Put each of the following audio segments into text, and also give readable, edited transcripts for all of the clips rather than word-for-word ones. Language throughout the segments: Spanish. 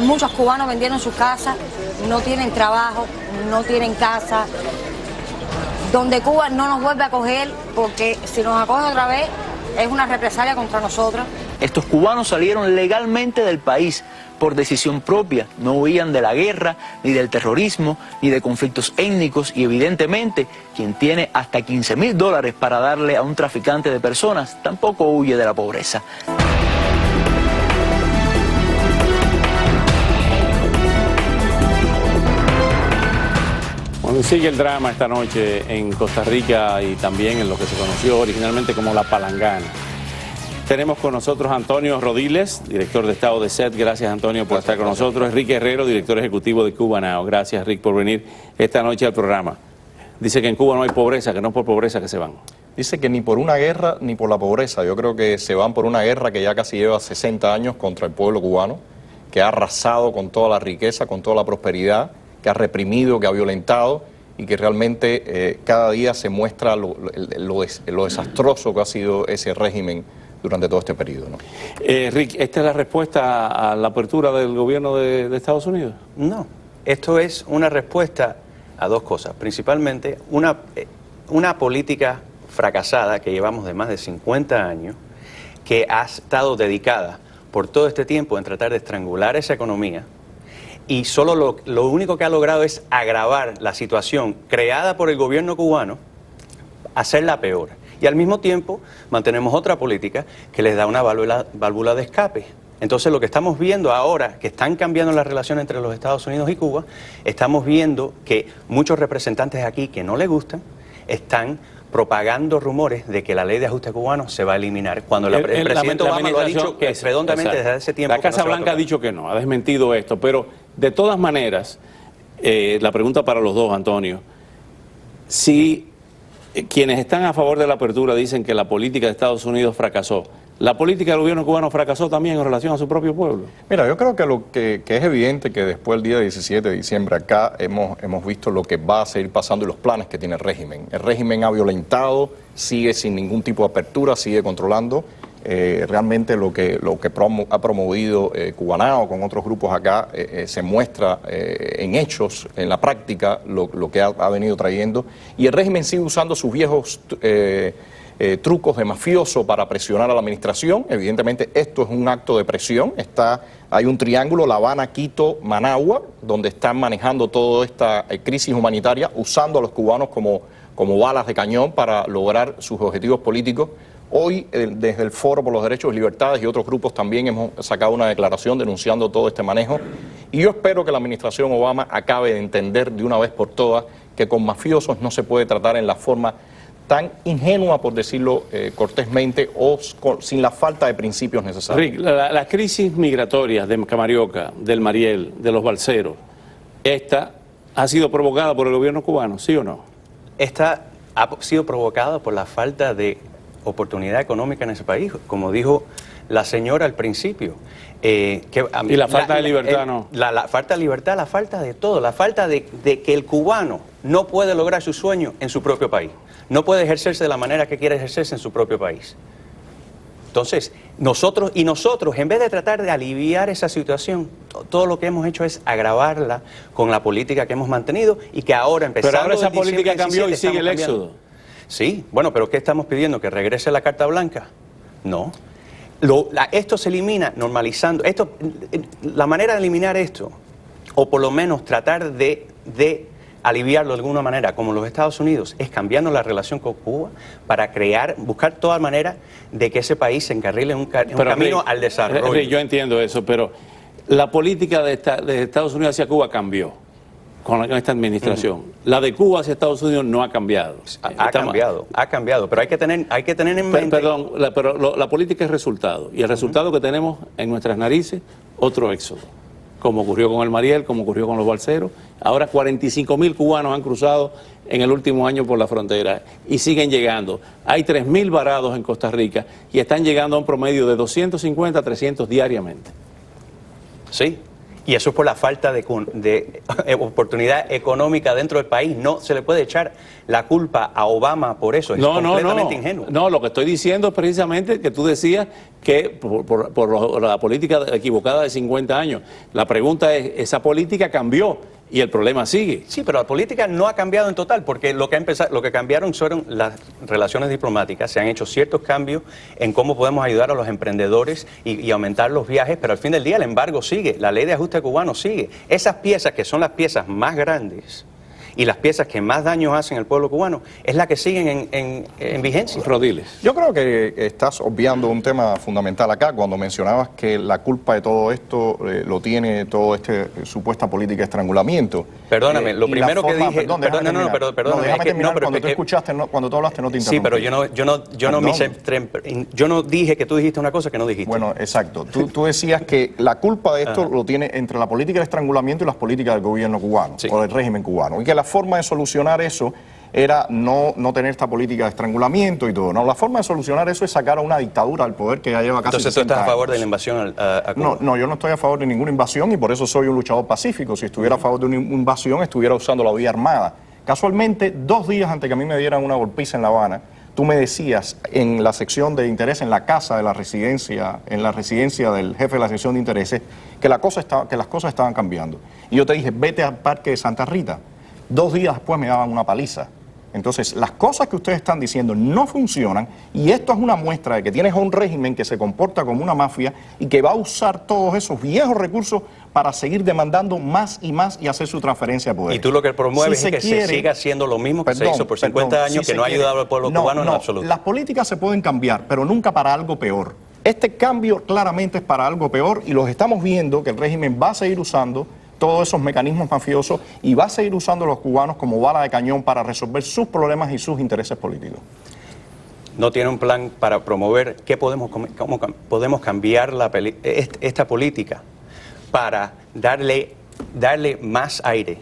Muchos cubanos vendieron sus casas, no tienen trabajo, no tienen casa. Donde Cuba no nos vuelve a acoger, porque si nos acoge otra vez es una represalia contra nosotros. Estos cubanos salieron legalmente del país por decisión propia, no huían de la guerra, ni del terrorismo, ni de conflictos étnicos, y evidentemente quien tiene hasta $15.000 para darle a un traficante de personas tampoco huye de la pobreza. Bueno, sigue el drama esta noche en Costa Rica y también en lo que se conoció originalmente como La Palangana. Tenemos con nosotros a Antonio Rodiles, director de Estado de SED. Gracias, Antonio, por estar con nosotros. Enrique Herrero, director ejecutivo de Cuba Now. Gracias, Rick, por venir esta noche al programa. Dice que en Cuba no hay pobreza, que no es por pobreza que se van. Dice que ni por una guerra ni por la pobreza. Yo creo que se van por una guerra que ya casi lleva 60 años contra el pueblo cubano, que ha arrasado con toda la riqueza, con toda la prosperidad, que ha reprimido, que ha violentado y que realmente cada día se muestra lo desastroso que ha sido ese régimen durante todo este periodo, ¿no? Rick, ¿esta es la respuesta a la apertura del gobierno de Estados Unidos? No, esto es una respuesta a dos cosas. Principalmente una política fracasada que llevamos de más de 50 años, que ha estado dedicada por todo este tiempo en tratar de estrangular esa economía, y solo lo único que ha logrado es agravar la situación creada por el gobierno cubano, hacerla peor. Y al mismo tiempo mantenemos otra política que les da una válvula de escape. Entonces lo que estamos viendo ahora, que están cambiando las relaciones entre los Estados Unidos y Cuba, estamos viendo que muchos representantes aquí que no les gustan, están propagando rumores de que la ley de ajuste cubano se va a eliminar, cuando el presidente Obama lo ha dicho que redondamente desde hace tiempo. La Casa Blanca ha dicho que no, ha desmentido esto, pero de todas maneras, la pregunta para los dos, Antonio, si quienes están a favor de la apertura dicen que la política de Estados Unidos fracasó, ¿la política del gobierno cubano fracasó también en relación a su propio pueblo? Mira, yo creo que lo que es evidente que después del día 17 de diciembre acá hemos visto lo que va a seguir pasando y los planes que tiene el régimen. El régimen ha violentado, sigue sin ningún tipo de apertura, sigue controlando. Realmente lo que ha promovido Cuba Now con otros grupos acá se muestra en hechos, en la práctica, lo que ha venido trayendo. Y el régimen sigue usando sus viejos trucos de mafioso para presionar a la administración. Evidentemente esto es un acto de presión. Hay un triángulo, La Habana, Quito, Managua, donde están manejando toda esta crisis humanitaria, usando a los cubanos como balas de cañón para lograr sus objetivos políticos. Hoy, desde el Foro por los Derechos y Libertades y otros grupos también hemos sacado una declaración denunciando todo este manejo. Y yo espero que la administración Obama acabe de entender de una vez por todas que con mafiosos no se puede tratar en la forma tan ingenua, por decirlo cortésmente, o sin la falta de principios necesarios. Rick, las crisis migratorias de Camarioca, del Mariel, de los balseros, ¿esta ha sido provocada por el gobierno cubano, sí o no? Esta ha sido provocada por la falta de oportunidad económica en ese país, como dijo la señora al principio. Y la falta de libertad, ¿no? La falta de libertad, la falta de todo, la falta de que el cubano no puede lograr su sueño en su propio país, no puede ejercerse de la manera que quiere ejercerse en su propio país. Entonces, nosotros, en vez de tratar de aliviar esa situación, todo lo que hemos hecho es agravarla con la política que hemos mantenido y que ahora, empezando... Pero ahora esa política cambió y sigue el éxodo. Sí, bueno, pero ¿qué estamos pidiendo? ¿Que regrese la Carta Blanca? No. Esto se elimina normalizando. La manera de eliminar esto, o por lo menos tratar de aliviarlo de alguna manera, como los Estados Unidos, es cambiando la relación con Cuba para buscar toda manera de que ese país se encarrile en un camino al desarrollo. Yo entiendo eso, pero la política de Estados Unidos hacia Cuba cambió con esta administración. La de Cuba hacia Estados Unidos no ha cambiado. Ha cambiado, pero hay que tener en mente... Perdón, pero la política es resultado, y el resultado que tenemos en nuestras narices, otro éxodo, como ocurrió con el Mariel, como ocurrió con los balseros. Ahora 45.000 cubanos han cruzado en el último año por la frontera y siguen llegando. Hay 3.000 varados en Costa Rica y están llegando a un promedio de 250 a 300 diariamente. Sí. Y eso es por la falta de oportunidad económica dentro del país. No se le puede echar la culpa a Obama por eso. Es completamente ingenuo. No, lo que estoy diciendo es precisamente que tú decías que por la política equivocada de 50 años. La pregunta es, ¿esa política cambió y el problema sigue? Sí, pero la política no ha cambiado en total, porque lo que cambiaron fueron las relaciones diplomáticas. Se han hecho ciertos cambios en cómo podemos ayudar a los emprendedores y aumentar los viajes, pero al fin del día el embargo sigue, la ley de ajuste cubano sigue. Esas piezas, que son las piezas más grandes y las piezas que más daño hacen al pueblo cubano, es la que siguen en vigencia. Rodiles. Yo creo que estás obviando un tema fundamental acá cuando mencionabas que la culpa de todo esto lo tiene toda esta supuesta política de estrangulamiento. Perdóname, lo primero que dije... Perdóname. Déjame terminar, cuando tú escuchaste, cuando tú hablaste no te interrumpí. Sí, pero yo no dije que tú dijiste una cosa que no dijiste. Bueno, exacto. Tú decías que la culpa de esto lo tiene entre la política de estrangulamiento y las políticas del gobierno cubano, o del régimen cubano, y que la forma de solucionar eso era no tener esta política de estrangulamiento y todo. No, la forma de solucionar eso es sacar a una dictadura al poder que ya lleva casi 60 Entonces tú estás a favor años. de la invasión a Cuba. No, yo no estoy a favor de ninguna invasión y por eso soy un luchador pacífico. Si estuviera a favor de una invasión, estuviera usando la vía armada. Casualmente, 2 días antes que a mí me dieran una golpiza en La Habana, tú me decías en la sección de interés, en la casa de la residencia, en la residencia del jefe de la sección de intereses, que las cosas estaban cambiando. Y yo te dije, vete al Parque de Santa Rita. 2 días después me daban una paliza. Entonces, las cosas que ustedes están diciendo no funcionan y esto es una muestra de que tienes un régimen que se comporta como una mafia y que va a usar todos esos viejos recursos para seguir demandando más y más y hacer su transferencia de poder. Y tú lo que promueves es que se siga haciendo lo mismo que se hizo por 50 años, que no ha ayudado al pueblo cubano en absoluto. Las políticas se pueden cambiar, pero nunca para algo peor. Este cambio claramente es para algo peor y los estamos viendo que el régimen va a seguir usando todos esos mecanismos mafiosos y va a seguir usando a los cubanos como bala de cañón para resolver sus problemas y sus intereses políticos. No tiene un plan para promover cómo podemos cambiar esta política para darle más aire,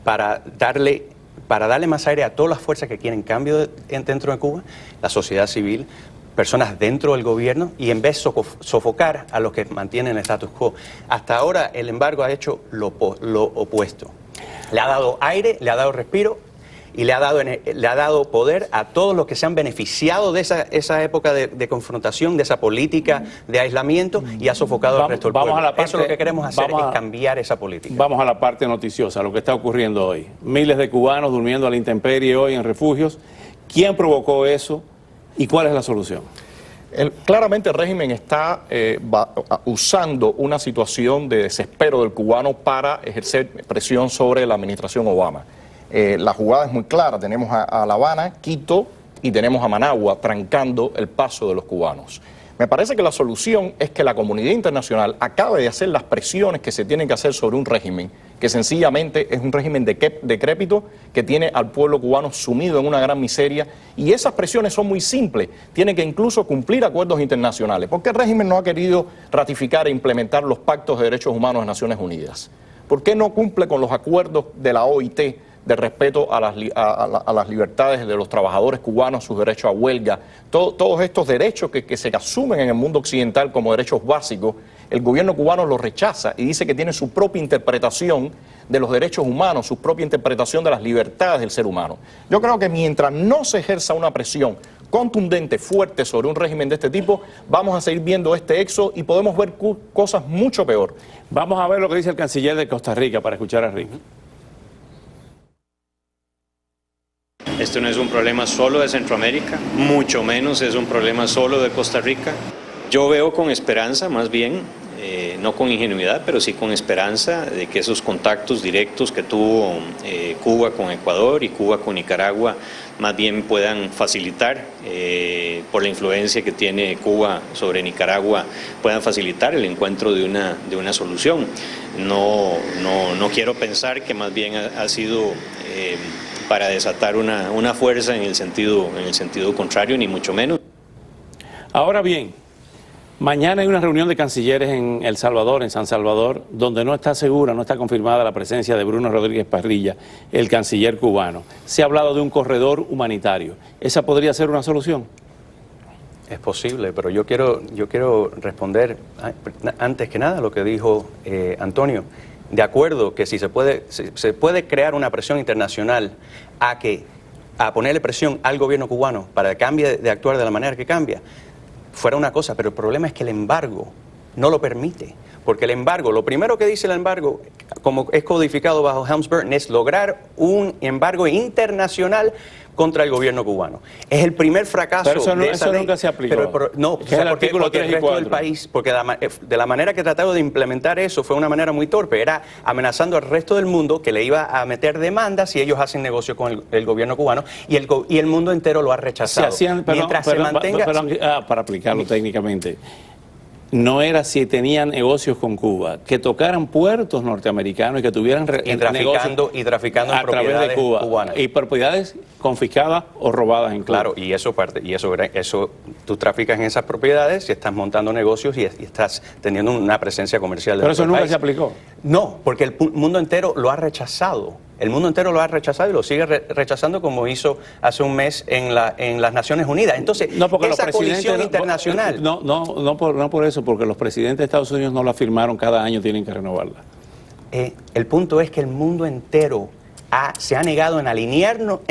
para darle más aire a todas las fuerzas que quieren cambio dentro de Cuba, la sociedad civil, personas dentro del gobierno, y en vez de sofocar a los que mantienen el status quo. Hasta ahora el embargo ha hecho lo opuesto. Le ha dado aire, le ha dado respiro y le ha dado poder a todos los que se han beneficiado de esa época de confrontación, de esa política de aislamiento, y ha sofocado al resto del pueblo. Eso es lo que queremos hacer, es cambiar esa política. Vamos a la parte noticiosa, lo que está ocurriendo hoy. Miles de cubanos durmiendo a la intemperie hoy en refugios. ¿Quién provocó eso? ¿Y cuál es la solución? Claramente el régimen está usando una situación de desespero del cubano para ejercer presión sobre la administración Obama. La jugada es muy clara, tenemos a La Habana, Quito y tenemos a Managua trancando el paso de los cubanos. Me parece que la solución es que la comunidad internacional acabe de hacer las presiones que se tienen que hacer sobre un régimen que sencillamente es un régimen decrépito que tiene al pueblo cubano sumido en una gran miseria, y esas presiones son muy simples, tiene que incluso cumplir acuerdos internacionales, porque el régimen no ha querido ratificar e implementar los pactos de derechos humanos de Naciones Unidas. ¿Por qué no cumple con los acuerdos de la OIT de respeto a las libertades de los trabajadores cubanos, sus derechos a huelga, todos estos derechos que se asumen en el mundo occidental como derechos básicos? El gobierno cubano los rechaza y dice que tiene su propia interpretación de los derechos humanos, su propia interpretación de las libertades del ser humano. Yo creo que mientras no se ejerza una presión contundente, fuerte sobre un régimen de este tipo, vamos a seguir viendo este éxodo y podemos ver cosas mucho peor. Vamos a ver lo que dice el canciller de Costa Rica para escuchar a Rick. Esto no es un problema solo de Centroamérica, mucho menos es un problema solo de Costa Rica. Yo veo con esperanza, más bien, no con ingenuidad, pero sí con esperanza de que esos contactos directos que tuvo Cuba con Ecuador y Cuba con Nicaragua más bien puedan facilitar, por la influencia que tiene Cuba sobre Nicaragua, puedan facilitar el encuentro de una solución. No quiero pensar que más bien ha sido para desatar una fuerza en el sentido contrario, ni mucho menos. Ahora bien, mañana hay una reunión de cancilleres en El Salvador, en San Salvador, donde no está segura, no está confirmada la presencia de Bruno Rodríguez Parrilla, el canciller cubano. Se ha hablado de un corredor humanitario. ¿Esa podría ser una solución? Es posible, pero yo quiero responder antes que nada lo que dijo Antonio. de acuerdo que si se puede crear una presión internacional a ponerle presión al gobierno cubano para que cambie de actuar de la manera que cambia, fuera una cosa, pero el problema es que el embargo no lo permite, porque el embargo, lo primero que dice el embargo, como es codificado bajo Helms-Burton, es lograr un embargo internacional contra el gobierno cubano. Es el primer fracaso pero eso de esa ley. Nunca se aplicó. No, porque el resto del país, porque de la manera que trataron de implementar eso fue una manera muy torpe, era amenazando al resto del mundo que le iba a meter demandas si ellos hacen negocio con el gobierno cubano, y el mundo entero lo ha rechazado. Para aplicarlo técnicamente, no era si tenían negocios con Cuba, que tocaran puertos norteamerinos y que tuvieran traficando en propiedades de Cuba, cubanas. Y propiedades confiscadas o robadas en Cuba. Claro, y eso tú traficas en esas propiedades y estás montando negocios y estás teniendo una presencia comercial. Pero eso nunca país. se aplicó. No, porque el mundo entero lo ha rechazado. El mundo entero lo ha rechazado y lo sigue rechazando, como hizo hace un mes en las Naciones Unidas. Entonces, esa coalición internacional... No por eso, porque los presidentes de Estados Unidos no la firmaron, cada año tienen que renovarla. El punto es que el mundo entero se ha negado en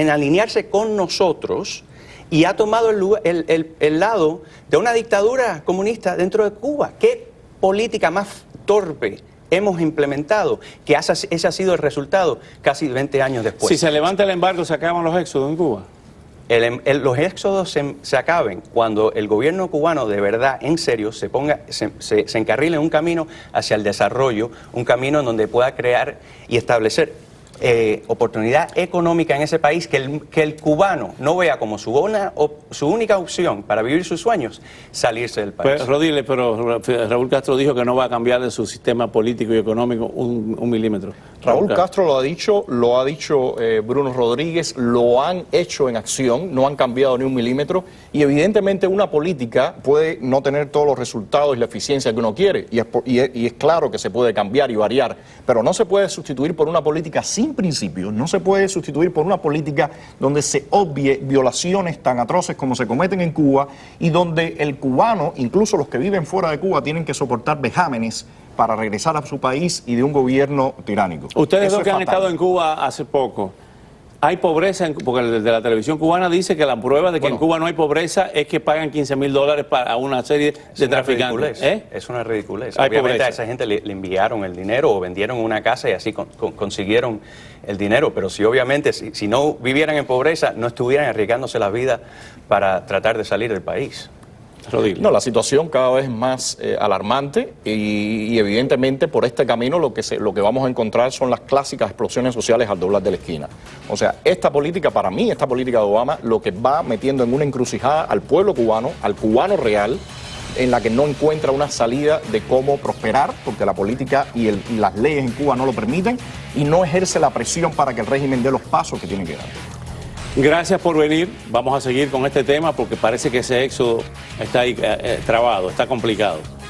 alinearse con nosotros y ha tomado el lado de una dictadura comunista dentro de Cuba. ¿Qué política más torpe hemos implementado? Que ese ha sido el resultado casi 20 años después. Si se levanta el embargo, ¿se acaban los éxodos en Cuba? Los éxodos se acaben cuando el gobierno cubano de verdad, en serio, se encarrile en un camino hacia el desarrollo, un camino en donde pueda crear y establecer oportunidad económica en ese país, que el cubano no vea como su única opción para vivir sus sueños salirse del país. Pero Raúl Castro dijo que no va a cambiar de su sistema político y económico un milímetro. Raúl Castro lo ha dicho Bruno Rodríguez, lo han hecho en acción, no han cambiado ni un milímetro, y evidentemente una política puede no tener todos los resultados y la eficiencia que uno quiere, y es claro que se puede cambiar y variar, pero no se puede sustituir por una política sin principios, no se puede sustituir por una política donde se obvie violaciones tan atroces como se cometen en Cuba, y donde el cubano, incluso los que viven fuera de Cuba, tienen que soportar vejámenes para regresar a su país y de un gobierno tiránico. Ustedes dos que han estado en Cuba hace poco, ¿hay pobreza? Porque el de la televisión cubana dice que la prueba de que en Cuba no hay pobreza es que pagan $15,000 para una serie de traficantes. Es una ridiculez. Hay Obviamente pobreza. a esa gente le enviaron el dinero o vendieron una casa y así consiguieron el dinero. Pero si no vivieran en pobreza, no estuvieran arriesgándose la vida para tratar de salir del país. No, la situación cada vez es más alarmante y evidentemente por este camino lo que vamos a encontrar son las clásicas explosiones sociales al doblar de la esquina. O sea, esta política de Obama, lo que va metiendo en una encrucijada al pueblo cubano, al cubano real, en la que no encuentra una salida de cómo prosperar, porque la política y las leyes en Cuba no lo permiten, y no ejerce la presión para que el régimen dé los pasos que tiene que dar. Gracias por venir. Vamos a seguir con este tema porque parece que ese éxodo está ahí trabado, está complicado.